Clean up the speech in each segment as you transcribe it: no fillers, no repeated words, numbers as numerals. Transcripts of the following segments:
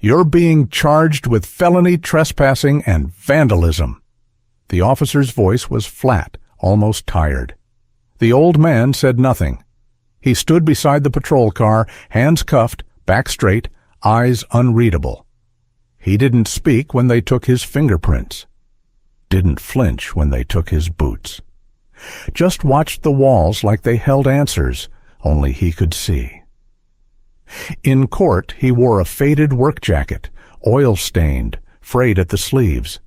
"You're being charged with felony trespassing and vandalism." The officer's voice was flat, almost tired. The old man said nothing. He stood beside the patrol car, hands cuffed, back straight, eyes unreadable. He didn't speak when they took his fingerprints. Didn't flinch when they took his boots. Just watched the walls like they held answers, only he could see. In court, he wore a faded work jacket, oil-stained, frayed at the sleeves.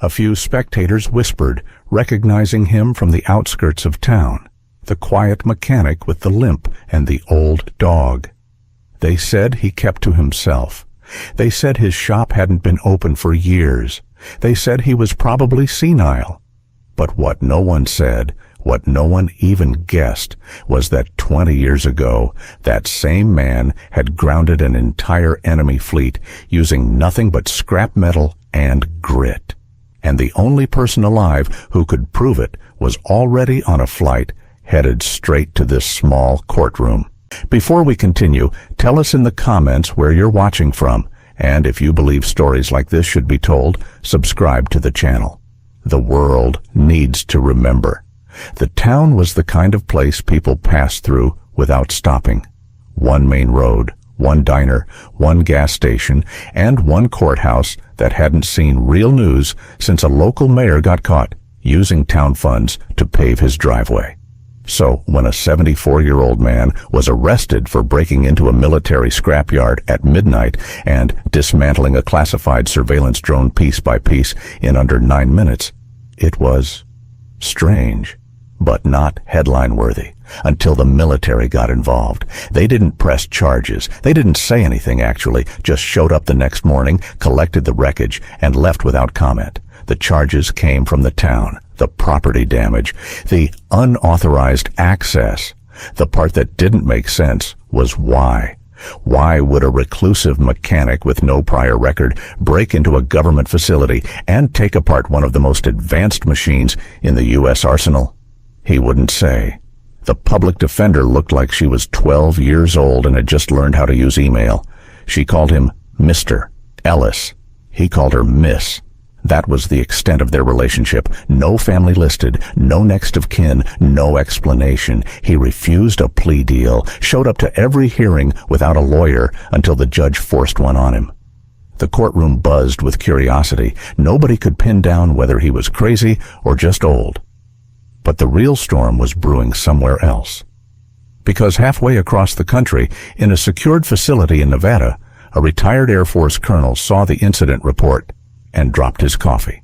A few spectators whispered, recognizing him from the outskirts of town, the quiet mechanic with the limp and the old dog. They said he kept to himself. They said his shop hadn't been open for years. They said he was probably senile. But what no one said, what no one even guessed, was that 20 years ago, that same man had grounded an entire enemy fleet using nothing but scrap metal and grit. And the only person alive who could prove it was already on a flight headed straight to this small courtroom. Before we continue, tell us in the comments where you're watching from, and if you believe stories like this should be told, subscribe to the channel. The world needs to remember. The town was the kind of place people passed through without stopping. One main road, one diner, one gas station, and one courthouse that hadn't seen real news since a local mayor got caught using town funds to pave his driveway. So when a 74-year-old man was arrested for breaking into a military scrapyard at midnight and dismantling a classified surveillance drone piece by piece in under 9 minutes, it was strange, but not headline-worthy, until the military got involved. They didn't press charges. They didn't say anything, actually, just showed up the next morning, collected the wreckage, and left without comment. The charges came from the town, the property damage, the unauthorized access. The part that didn't make sense was why. Why would a reclusive mechanic with no prior record break into a government facility and take apart one of the most advanced machines in the U.S. arsenal? He wouldn't say. The public defender looked like she was 12 years old and had just learned how to use email. She called him Mr. Ellis. He called her Miss. That was the extent of their relationship. No family listed, no next of kin, no explanation. He refused a plea deal, showed up to every hearing without a lawyer until the judge forced one on him. The courtroom buzzed with curiosity. Nobody could pin down whether he was crazy or just old. But the real storm was brewing somewhere else. Because halfway across the country, in a secured facility in Nevada, a retired Air Force colonel saw the incident report and dropped his coffee.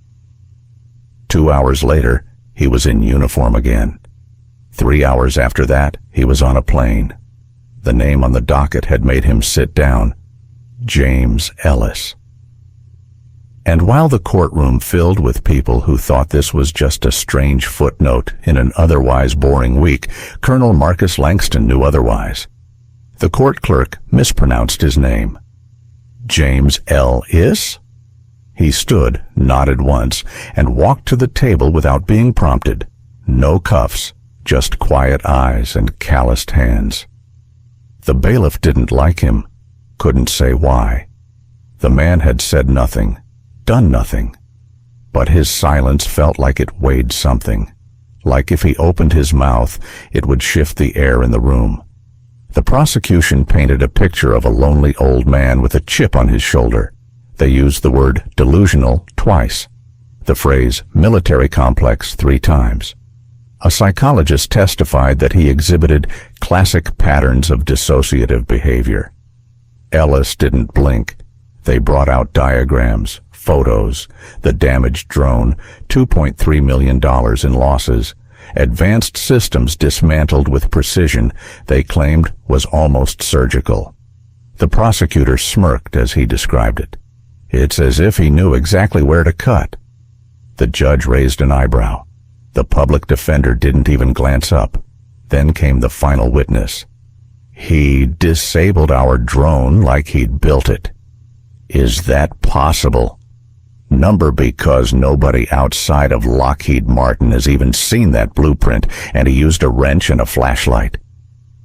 2 hours later, he was in uniform again. 3 hours after that, he was on a plane. The name on the docket had made him sit down. James Ellis. And while the courtroom filled with people who thought this was just a strange footnote in an otherwise boring week, Colonel Marcus Langston knew otherwise. The court clerk mispronounced his name. James Ellis? He stood, nodded once, and walked to the table without being prompted. No cuffs, just quiet eyes and calloused hands. The bailiff didn't like him, couldn't say why. The man had said nothing, done nothing, but his silence felt like it weighed something, like if he opened his mouth, it would shift the air in the room. The prosecution painted a picture of a lonely old man with a chip on his shoulder. They used the word delusional twice, the phrase military complex 3 times. A psychologist testified that he exhibited classic patterns of dissociative behavior. Ellis didn't blink. They brought out diagrams, photos, the damaged drone, $2.3 million in losses, advanced systems dismantled with precision they claimed was almost surgical. The prosecutor smirked as he described it. It's as if he knew exactly where to cut. The judge raised an eyebrow. The public defender didn't even glance up. Then came the final witness. He disabled our drone like he'd built it. Is that possible? Number because nobody outside of Lockheed Martin has even seen that blueprint, and he used a wrench and a flashlight.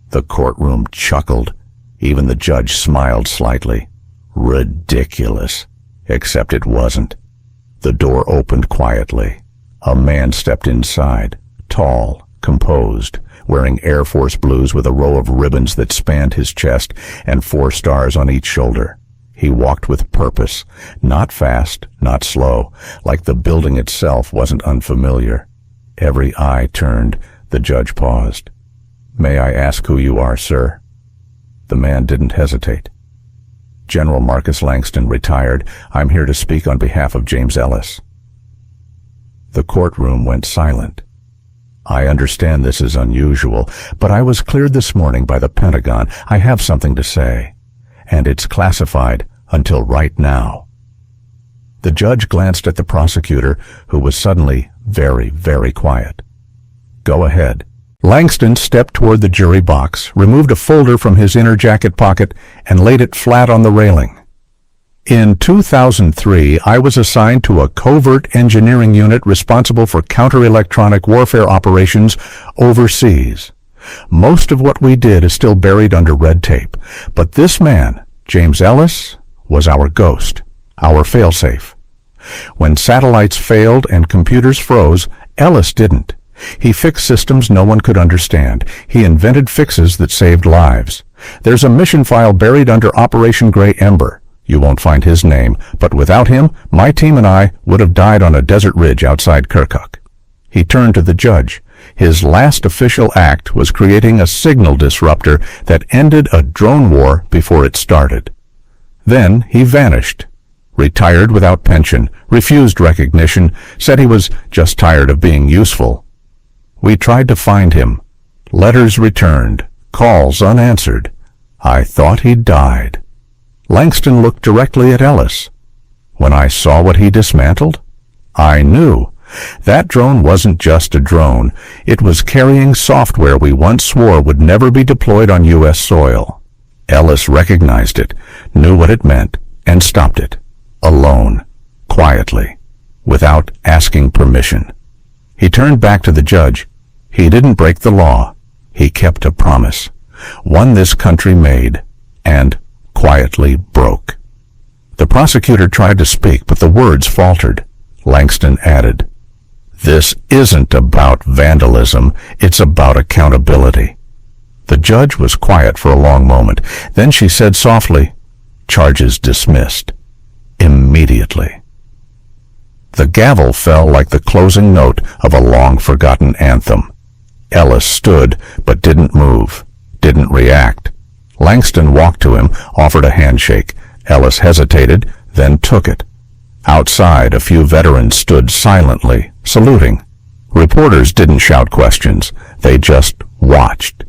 The courtroom chuckled. Even the judge smiled slightly. Ridiculous. Except it wasn't. The door opened quietly. A man stepped inside, tall, composed, wearing Air Force blues with a row of ribbons that spanned his chest and 4 stars on each shoulder. He walked with purpose, not fast, not slow, like the building itself wasn't unfamiliar. Every eye turned. The judge paused. "May I ask who you are, sir?" The man didn't hesitate. "General Marcus Langston, retired. I'm here to speak on behalf of James Ellis." The courtroom went silent. "I understand this is unusual, but I was cleared this morning by the Pentagon. I have something to say, and it's classified until right now." The judge glanced at the prosecutor, who was suddenly very, very quiet. "Go ahead." Langston stepped toward the jury box, removed a folder from his inner jacket pocket, and laid it flat on the railing. "In 2003, I was assigned to a covert engineering unit responsible for counter-electronic warfare operations overseas. Most of what we did is still buried under red tape, but this man, James Ellis, was our ghost, our failsafe. When satellites failed and computers froze, Ellis didn't. He fixed systems no one could understand. He invented fixes that saved lives. There's a mission file buried under Operation Grey Ember. You won't find his name, but without him, my team and I would have died on a desert ridge outside Kirkuk." He turned to the judge. His last official act was creating a signal disruptor that ended a drone war before it started. Then he vanished. Retired without pension, refused recognition, said he was just tired of being useful. We tried to find him. Letters returned, calls unanswered. I thought he'd died. Langston looked directly at Ellis. When I saw what he dismantled, I knew. That drone wasn't just a drone. It was carrying software we once swore would never be deployed on U.S. soil. Ellis recognized it, knew what it meant, and stopped it. Alone, quietly, without asking permission. He turned back to the judge. He didn't break the law. He kept a promise, one this country made, and quietly broke. The prosecutor tried to speak, but the words faltered. Langston added, "This isn't about vandalism, it's about accountability." The judge was quiet for a long moment. Then she said softly, "Charges dismissed." Immediately. The gavel fell like the closing note of a long-forgotten anthem. Ellis stood, but didn't move, didn't react. Langston walked to him, offered a handshake. Ellis hesitated, then took it. Outside, a few veterans stood silently, saluting. Reporters didn't shout questions. They just watched.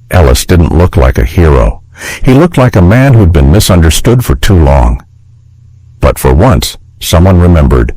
Ellis didn't look like a hero. He looked like a man who'd been misunderstood for too long. But for once, someone remembered.